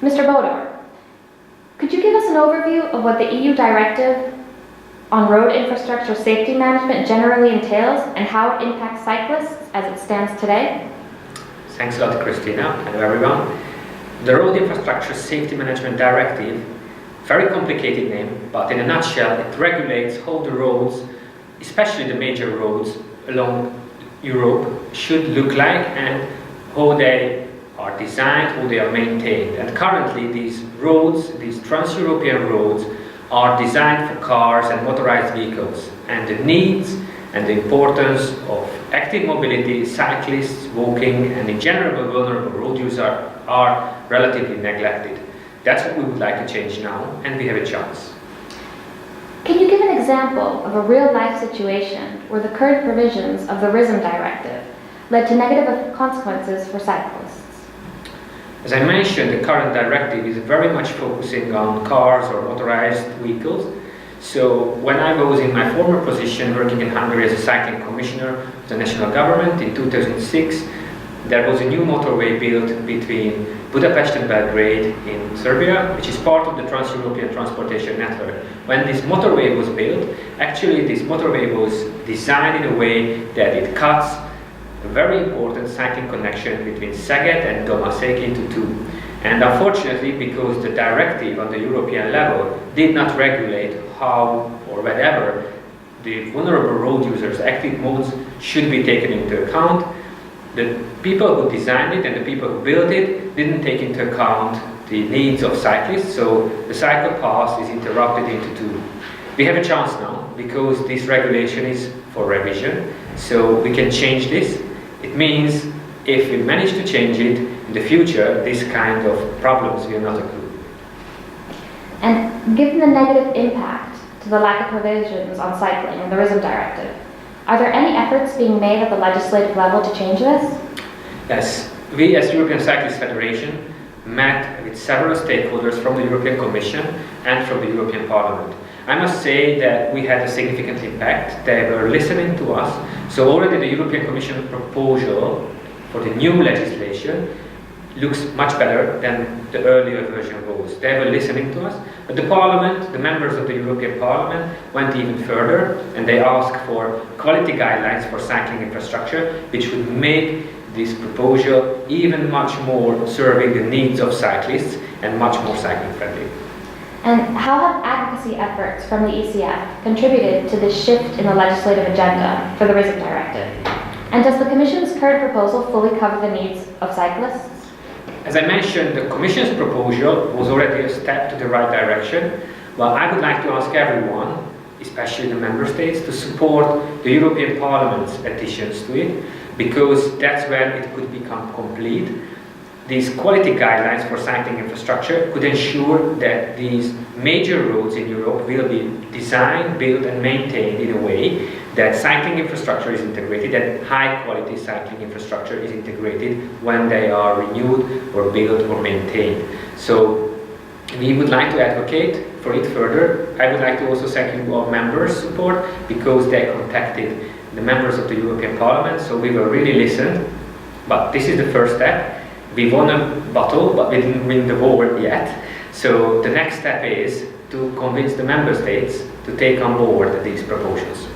Mr. Bodor, could you give us an overview of what the EU Directive on road infrastructure safety management generally entails and how it impacts cyclists as it stands today? Thanks a lot, Christina. Hello, everyone. The Road Infrastructure Safety Management Directive, very complicated name, but in a nutshell, it regulates how the roads, especially the major roads along Europe, should look like and how they are designed, how they are maintained. And currently, these roads, these trans-European roads, are designed for cars and motorized vehicles, and the needs and the importance of active mobility, cyclists, walking, and in general vulnerable road users are relatively neglected. That's what we would like to change now, and we have a chance. Can you give an example of a real-life situation where the current provisions of the RISM Directive led to negative consequences for cyclists? As I mentioned, the current directive is very much focusing on cars or motorized vehicles. So when I was in my former position working in Hungary as a cycling commissioner of the national government in 2006, there was a new motorway built between Budapest and Belgrade in Serbia, which is part of the Trans-European Transportation Network. When this motorway was built, actually this motorway was designed in a way that it cuts a very important cycling connection between Szeged and Domaszék into two. And unfortunately, because the directive on the European level did not regulate how or whenever the vulnerable road users' active modes should be taken into account, the people who designed it and the people who built it didn't take into account the needs of cyclists, so the cycle path is interrupted into two. We have a chance now because this regulation is for revision, so we can change this. It means if we manage to change it in the future, this kind of problems will not occur. And given the negative impact to the lack of provisions on cycling in the RISM Directive, are there any efforts being made at the legislative level to change this? Yes, we as European Cyclists Federation met with several stakeholders from the European Commission and from the European Parliament. I must say that we had a significant impact. They were listening to us. So already the European Commission proposal for the new legislation looks much better than the earlier version was. They were listening to us, but the Parliament, the members of the European Parliament, went even further and they asked for quality guidelines for cycling infrastructure, which would make this proposal even much more serving the needs of cyclists and much more cycling friendly. And how have advocacy efforts from the ECF contributed to this shift in the legislative agenda for the RISM Directive? And does the Commission's current proposal fully cover the needs of cyclists? As I mentioned, the Commission's proposal was already a step to the right direction. Well, I would like to ask everyone, especially the Member States, to support the European Parliament's additions to it, because that's when it could become complete. These quality guidelines for cycling infrastructure could ensure that these major roads in Europe will be designed, built and maintained in a way that cycling infrastructure is integrated, that high quality cycling infrastructure is integrated when they are renewed or built or maintained. So we would like to advocate for it further. I would like to also thank you all members' support because they contacted the members of the European Parliament, so we will really listen. But this is the first step. We won a battle, but we didn't win the war yet. So the next step is to convince the member states to take on board these proposals.